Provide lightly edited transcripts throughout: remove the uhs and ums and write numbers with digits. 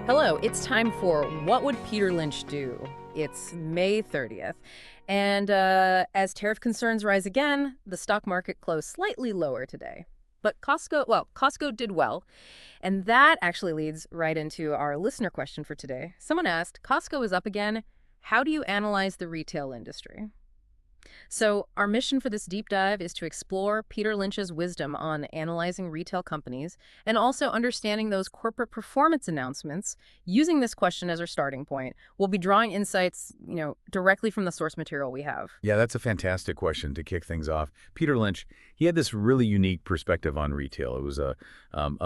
Hello, it's time for What Would Peter Lynch Do? It's May 30th. And as tariff concerns rise again, the stock market closed slightly lower today. But Costco did well. And that actually leads right into our listener question for today. Someone asked, Costco is up again. How do you analyze the retail industry? So, our mission for this deep dive is to explore Peter Lynch's wisdom on analyzing retail companies and also understanding those corporate performance announcements. Using this question as our starting point, we'll be drawing insights, directly from the source material we have. Yeah, that's a fantastic question to kick things off. Peter Lynch, he had this really unique perspective on retail. It was a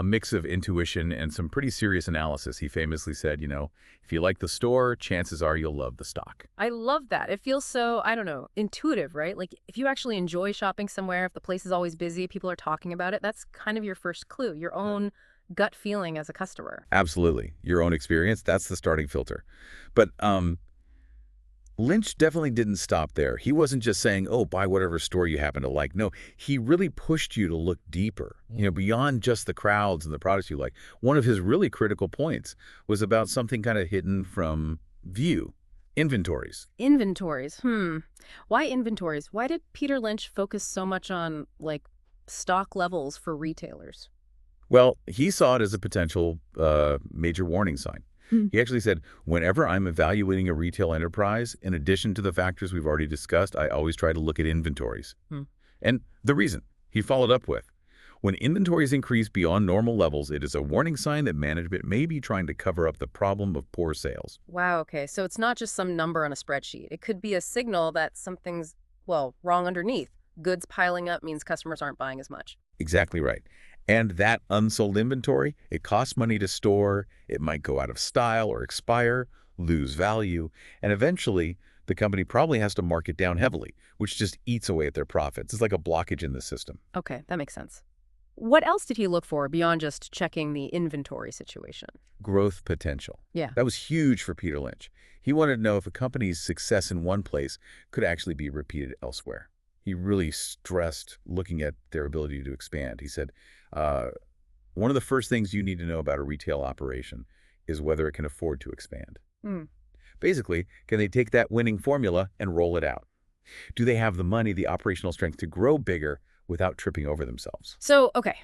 mix of intuition and some pretty serious analysis. He famously said, if you like the store, chances are you'll love the stock. I love that. It feels so, I don't know, intuitive, right? Like if you actually enjoy shopping somewhere, if the place is always busy, people are talking about it, that's kind of your first clue, your own gut feeling as a customer. Absolutely. Your own experience, that's the starting filter. But Lynch definitely didn't stop there. He wasn't just saying, oh, buy whatever store you happen to like. No, he really pushed you to look deeper, beyond just the crowds and the products you like. One of his really critical points was about something kind of hidden from view. Inventories. Inventories. Why inventories? Why did Peter Lynch focus so much on, stock levels for retailers? Well, he saw it as a potential major warning sign. He actually said, whenever I'm evaluating a retail enterprise, in addition to the factors we've already discussed, I always try to look at inventories. And the reason, he followed up with, when inventories increase beyond normal levels, it is a warning sign that management may be trying to cover up the problem of poor sales. Wow, okay. So it's not just some number on a spreadsheet. It could be a signal that something's, wrong underneath. Goods piling up means customers aren't buying as much. Exactly right. And that unsold inventory, it costs money to store, it might go out of style or expire, lose value, and eventually the company probably has to mark it down heavily, which just eats away at their profits. It's like a blockage in the system. Okay, that makes sense. What else did he look for beyond just checking the inventory situation? Growth potential. Yeah. That was huge for Peter Lynch. He wanted to know if a company's success in one place could actually be repeated elsewhere. He really stressed looking at their ability to expand. He said, one of the first things you need to know about a retail operation is whether it can afford to expand. Basically, can they take that winning formula and roll it out? Do they have the money, the operational strength to grow bigger without tripping over themselves? So, okay,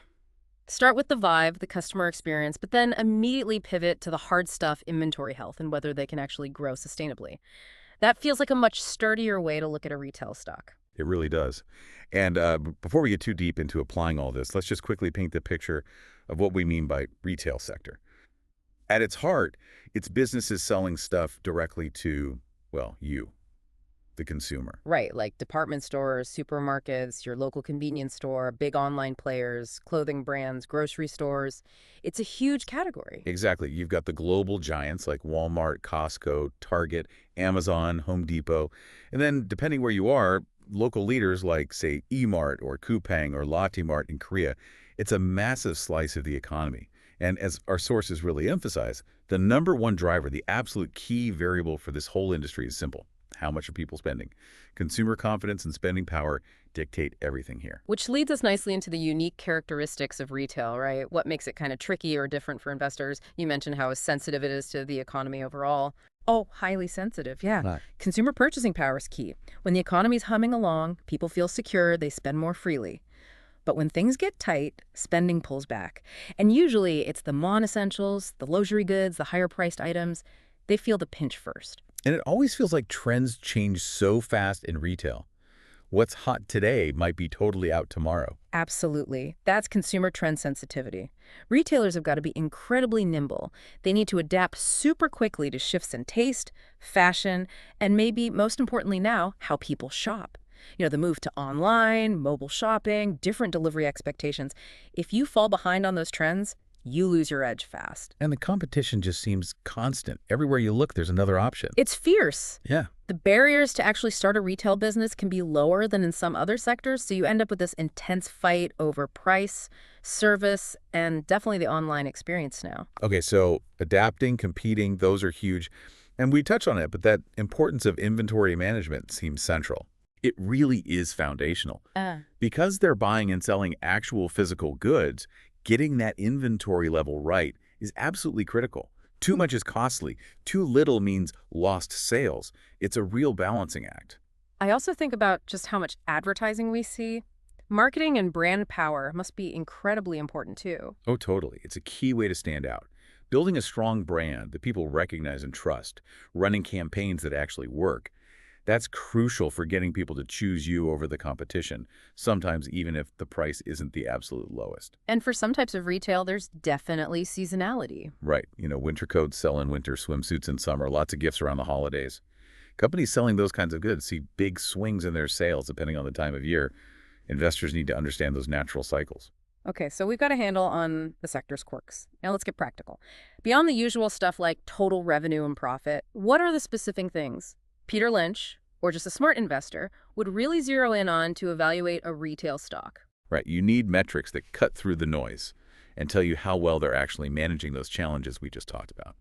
start with the vibe, the customer experience, but then immediately pivot to the hard stuff, inventory health, and whether they can actually grow sustainably. That feels like a much sturdier way to look at a retail stock. It really does. And before we get too deep into applying all this, let's just quickly paint the picture of what we mean by retail sector. At its heart, it's businesses selling stuff directly to, you, the consumer. Right, like department stores, supermarkets, your local convenience store, big online players, clothing brands, grocery stores. It's a huge category. Exactly. You've got the global giants like Walmart, Costco, Target, Amazon, Home Depot. And then, depending where you are, local leaders like, say, E-Mart or Coupang or Lotte Mart in Korea. It's a massive slice of the economy. And as our sources really emphasize, the number one driver, the absolute key variable for this whole industry is simple. How much are people spending? Consumer confidence and spending power dictate everything here. Which leads us nicely into the unique characteristics of retail, right? What makes it kind of tricky or different for investors? You mentioned how sensitive it is to the economy overall. Oh, highly sensitive, yeah. Right. Consumer purchasing power is key. When the economy's humming along, people feel secure, they spend more freely. But when things get tight, spending pulls back. And usually it's the non-essentials, the luxury goods, the higher-priced items. They feel the pinch first. And it always feels like trends change so fast in retail. What's hot today might be totally out tomorrow. Absolutely. That's consumer trend sensitivity. Retailers have got to be incredibly nimble. They need to adapt super quickly to shifts in taste, fashion, and maybe, most importantly now, how people shop. The move to online, mobile shopping, different delivery expectations. If you fall behind on those trends, you lose your edge fast. And the competition just seems constant. Everywhere you look, there's another option. It's fierce. Yeah. The barriers to actually start a retail business can be lower than in some other sectors, so you end up with this intense fight over price, service, and definitely the online experience now. Okay, so adapting, competing, those are huge. And we touched on it, but that importance of inventory management seems central. It really is foundational. Because they're buying and selling actual physical goods, getting that inventory level right is absolutely critical. Too much is costly. Too little means lost sales. It's a real balancing act. I also think about just how much advertising we see. Marketing and brand power must be incredibly important too. Oh, totally. It's a key way to stand out. Building a strong brand that people recognize and trust, running campaigns that actually work, that's crucial for getting people to choose you over the competition, sometimes even if the price isn't the absolute lowest. And for some types of retail, there's definitely seasonality. Right. Winter coats sell in winter, swimsuits in summer, lots of gifts around the holidays. Companies selling those kinds of goods see big swings in their sales depending on the time of year. Investors need to understand those natural cycles. Okay, so we've got a handle on the sector's quirks. Now let's get practical. Beyond the usual stuff like total revenue and profit, what are the specific things Peter Lynch, or just a smart investor, would really zero in on to evaluate a retail stock? Right. You need metrics that cut through the noise and tell you how well they're actually managing those challenges we just talked about.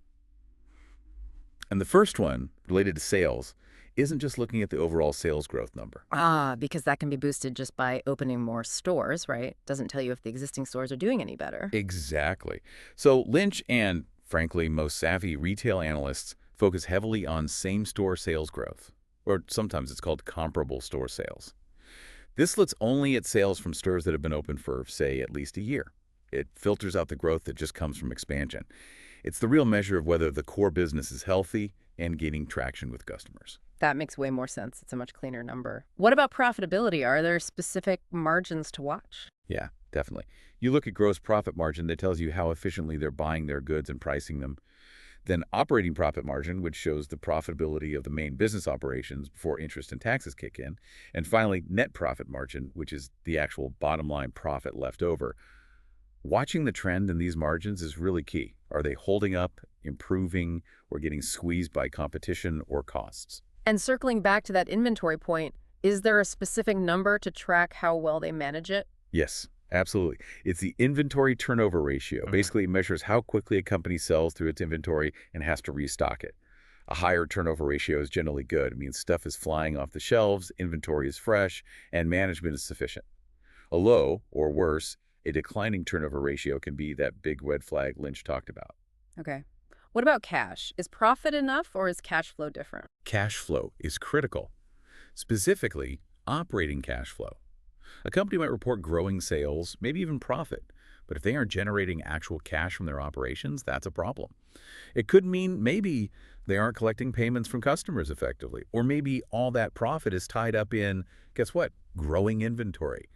And the first one, related to sales, isn't just looking at the overall sales growth number. Because that can be boosted just by opening more stores, right? Doesn't tell you if the existing stores are doing any better. Exactly. So Lynch and, frankly, most savvy retail analysts focus heavily on same-store sales growth, or sometimes it's called comparable store sales. This looks only at sales from stores that have been open for, say, at least a year. It filters out the growth that just comes from expansion. It's the real measure of whether the core business is healthy and gaining traction with customers. That makes way more sense. It's a much cleaner number. What about profitability? Are there specific margins to watch? Yeah, definitely. You look at gross profit margin that tells you how efficiently they're buying their goods and pricing them. Then operating profit margin, which shows the profitability of the main business operations before interest and taxes kick in. And finally, net profit margin, which is the actual bottom line profit left over. Watching the trend in these margins is really key. Are they holding up, improving, or getting squeezed by competition or costs? And circling back to that inventory point, is there a specific number to track how well they manage it? Yes, absolutely. It's the inventory turnover ratio. Basically, it measures how quickly a company sells through its inventory and has to restock it. A higher turnover ratio is generally good. It means stuff is flying off the shelves, inventory is fresh, and management is sufficient. A low, or worse, a declining turnover ratio can be that big red flag Lynch talked about. Okay. What about cash? Is profit enough or is cash flow different? Cash flow is critical, specifically operating cash flow. A company might report growing sales, maybe even profit, but if they aren't generating actual cash from their operations, that's a problem. It could mean maybe they aren't collecting payments from customers effectively, or maybe all that profit is tied up in, guess what, growing inventory.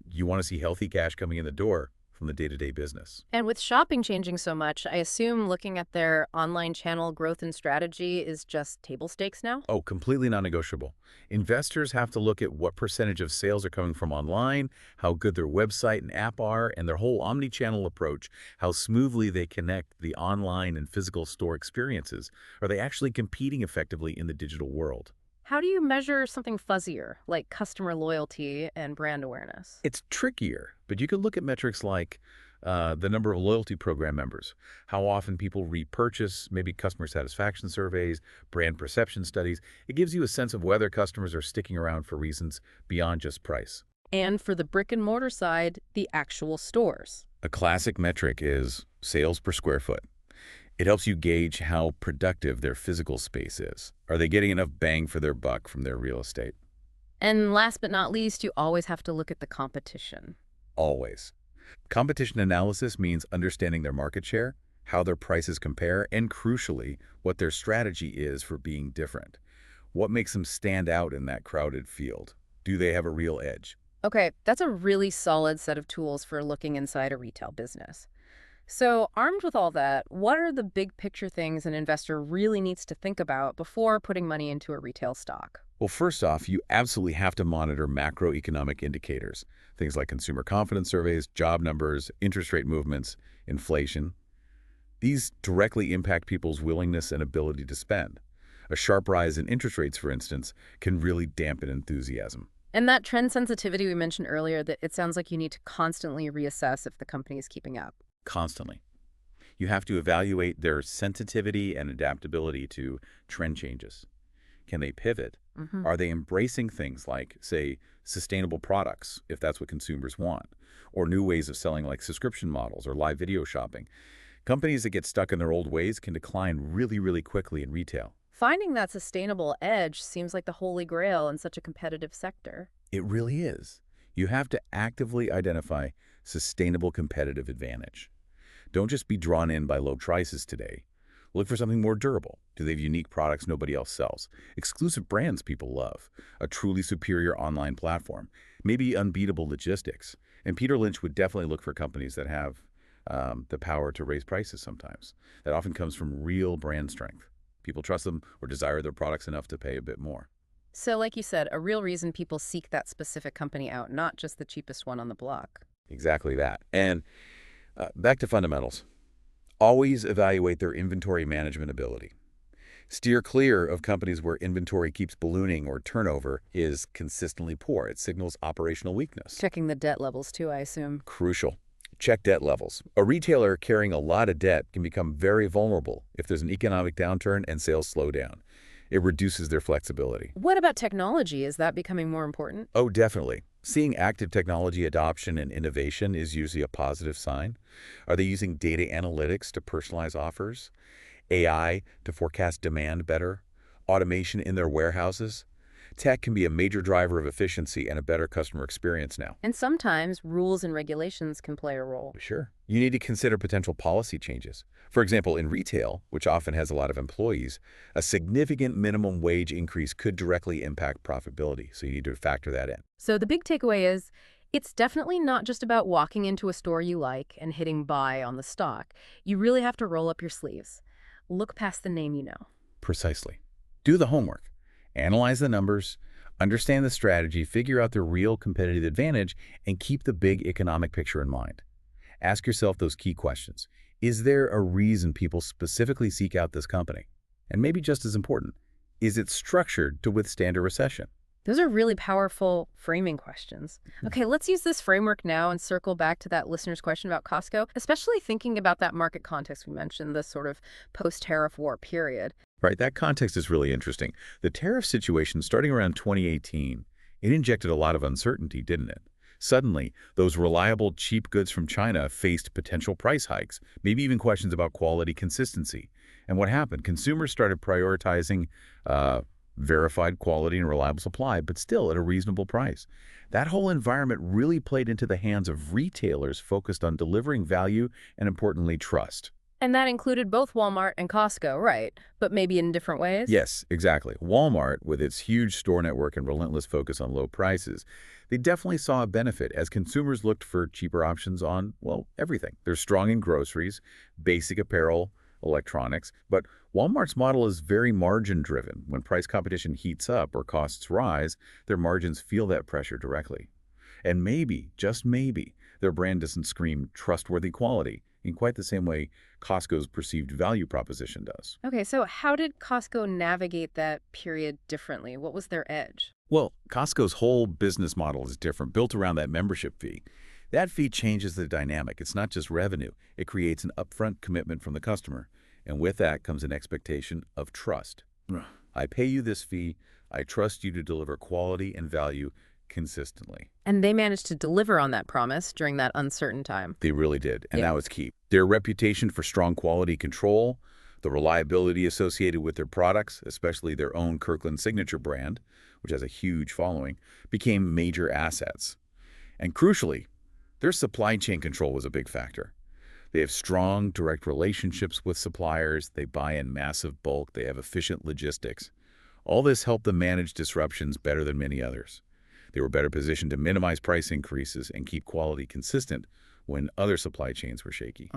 You want to see healthy cash coming in the door from the day-to-day business. And with shopping changing so much, I assume looking at their online channel growth and strategy is just table stakes now? Oh, completely non-negotiable. Investors have to look at what percentage of sales are coming from online, how good their website and app are, and their whole omni-channel approach, how smoothly they connect the online and physical store experiences. Are they actually competing effectively in the digital world? How do you measure something fuzzier, like customer loyalty and brand awareness? It's trickier, but you can look at metrics like the number of loyalty program members, how often people repurchase, maybe customer satisfaction surveys, brand perception studies. It gives you a sense of whether customers are sticking around for reasons beyond just price. And for the brick and mortar side, the actual stores. A classic metric is sales per square foot. It helps you gauge how productive their physical space is. Are they getting enough bang for their buck from their real estate? And last but not least, you always have to look at the competition. Always. Competition analysis means understanding their market share, how their prices compare, and crucially, what their strategy is for being different. What makes them stand out in that crowded field? Do they have a real edge? Okay, that's a really solid set of tools for looking inside a retail business. So, armed with all that, what are the big picture things an investor really needs to think about before putting money into a retail stock? Well, first off, you absolutely have to monitor macroeconomic indicators, things like consumer confidence surveys, job numbers, interest rate movements, inflation. These directly impact people's willingness and ability to spend. A sharp rise in interest rates, for instance, can really dampen enthusiasm. And that trend sensitivity we mentioned earlier, that it sounds like you need to constantly reassess if the company is keeping up. Constantly. You have to evaluate their sensitivity and adaptability to trend changes. Can they pivot? Are they embracing things like, say, sustainable products, if that's what consumers want, or new ways of selling like subscription models or live video shopping? Companies that get stuck in their old ways can decline really, really quickly in retail. Finding that sustainable edge seems like the holy grail in such a competitive sector. It really is. You have to actively identify sustainable competitive advantage. Don't just be drawn in by low prices today. Look for something more durable. Do they have unique products nobody else sells? Exclusive brands people love? A truly superior online platform? Maybe unbeatable logistics? And Peter Lynch would definitely look for companies that have the power to raise prices sometimes. That often comes from real brand strength. People trust them or desire their products enough to pay a bit more. So like you said, a real reason people seek that specific company out, not just the cheapest one on the block. Exactly that. And back to fundamentals. Always evaluate their inventory management ability. Steer clear of companies where inventory keeps ballooning or turnover is consistently poor. It signals operational weakness. Checking the debt levels too, I assume. Crucial. Check debt levels. A retailer carrying a lot of debt can become very vulnerable if there's an economic downturn and sales slow down. It reduces their flexibility. What about technology? Is that becoming more important? Oh, definitely. Seeing active technology adoption and innovation is usually a positive sign. Are they using data analytics to personalize offers? AI to forecast demand better? Automation in their warehouses? Tech can be a major driver of efficiency and a better customer experience now. And sometimes rules and regulations can play a role. Sure. You need to consider potential policy changes. For example, in retail, which often has a lot of employees, a significant minimum wage increase could directly impact profitability, so you need to factor that in. So the big takeaway is, it's definitely not just about walking into a store you like and hitting buy on the stock. You really have to roll up your sleeves. Look past the name you know. Precisely. Do the homework. Analyze the numbers, understand the strategy, figure out the real competitive advantage, and keep the big economic picture in mind. Ask yourself those key questions. Is there a reason people specifically seek out this company? And maybe just as important, is it structured to withstand a recession? Those are really powerful framing questions. Okay, let's use this framework now and circle back to that listener's question about Costco, especially thinking about that market context we mentioned, the sort of post-tariff war period. Right, that context is really interesting. The tariff situation starting around 2018, it injected a lot of uncertainty, didn't it? Suddenly, those reliable, cheap goods from China faced potential price hikes, maybe even questions about quality consistency. And what happened? Consumers started prioritizing verified quality and reliable supply, but still at a reasonable price. That whole environment really played into the hands of retailers focused on delivering value and, importantly, trust. And that included both Walmart and Costco, right? But maybe in different ways? Yes, exactly. Walmart, with its huge store network and relentless focus on low prices, they definitely saw a benefit as consumers looked for cheaper options on, well, everything. They're strong in groceries, basic apparel, electronics, but Walmart's model is very margin-driven. When price competition heats up or costs rise, their margins feel that pressure directly. And maybe, just maybe, their brand doesn't scream trustworthy quality in quite the same way Costco's perceived value proposition does. Okay, so how did Costco navigate that period differently? What was their edge? Well, Costco's whole business model is different, built around that membership fee. That fee changes the dynamic. It's not just revenue. It creates an upfront commitment from the customer. And with that comes an expectation of trust. I pay you this fee. I trust you to deliver quality and value consistently. And they managed to deliver on that promise during that uncertain time. They really did, and Yeah. that was key. Their reputation for strong quality control, the reliability associated with their products, especially their own Kirkland Signature brand, which has a huge following, became major assets. And crucially, their supply chain control was a big factor. They have strong, direct relationships with suppliers. They buy in massive bulk. They have efficient logistics. All this helped them manage disruptions better than many others. They were better positioned to minimize price increases and keep quality consistent when other supply chains were shaky.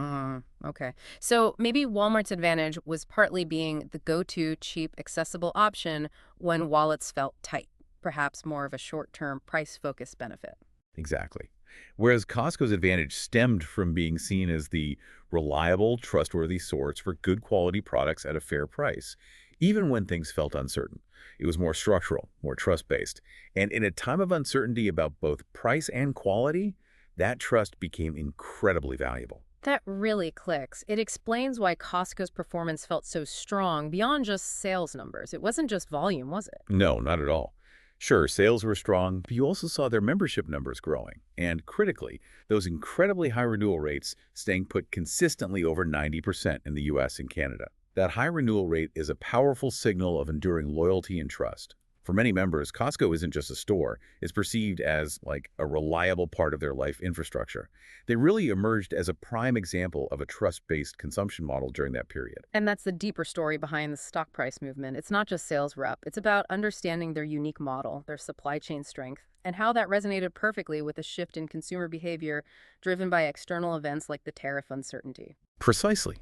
Okay. So maybe Walmart's advantage was partly being the go-to, cheap, accessible option when wallets felt tight, perhaps more of a short-term price-focused benefit. Exactly. Whereas Costco's advantage stemmed from being seen as the reliable, trustworthy source for good quality products at a fair price, even when things felt uncertain. It was more structural, more trust-based. And in a time of uncertainty about both price and quality, that trust became incredibly valuable. That really clicks. It explains why Costco's performance felt so strong beyond just sales numbers. It wasn't just volume, was it? No, not at all. Sure, sales were strong, but you also saw their membership numbers growing. And critically, those incredibly high renewal rates staying put consistently over 90% in the US and Canada. That high renewal rate is a powerful signal of enduring loyalty and trust. For many members, Costco isn't just a store. It's perceived as like a reliable part of their life infrastructure. They really emerged as a prime example of a trust-based consumption model during that period. And that's the deeper story behind the stock price movement. It's not just sales rep. It's about understanding their unique model, their supply chain strength, and how that resonated perfectly with a shift in consumer behavior driven by external events like the tariff uncertainty. Precisely.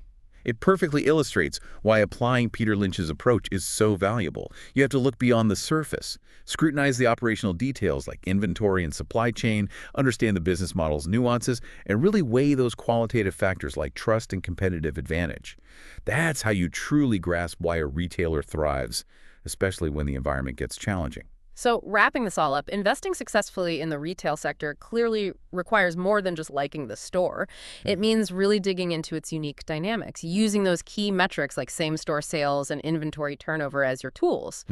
It perfectly illustrates why applying Peter Lynch's approach is so valuable. You have to look beyond the surface, scrutinize the operational details like inventory and supply chain, understand the business model's nuances, and really weigh those qualitative factors like trust and competitive advantage. That's how you truly grasp why a retailer thrives, especially when the environment gets challenging. So, wrapping this all up, investing successfully in the retail sector clearly requires more than just liking the store. It means really digging into its unique dynamics, using those key metrics like same-store sales and inventory turnover as your tools,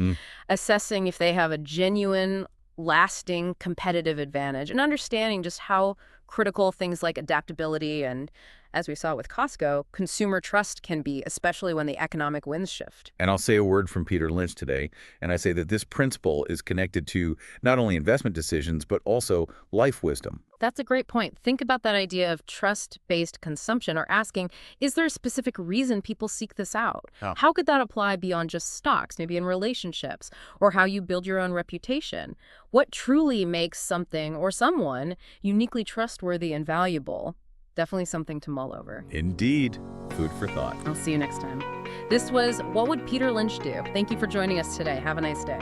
assessing if they have a genuine, lasting competitive advantage, and understanding just how critical things like adaptability and, as we saw with Costco, consumer trust can be, especially when the economic winds shift. And I'll say a word from Peter Lynch today, and I say that this principle is connected to not only investment decisions, but also life wisdom. That's a great point. Think about that idea of trust-based consumption, or asking, is there a specific reason people seek this out? Oh. How could that apply beyond just stocks, maybe in relationships, or how you build your own reputation? What truly makes something or someone uniquely trustworthy and valuable? Definitely something to mull over. Indeed. Food for thought. I'll see you next time. This was What Would Peter Lynch Do? Thank you for joining us today. Have a nice day.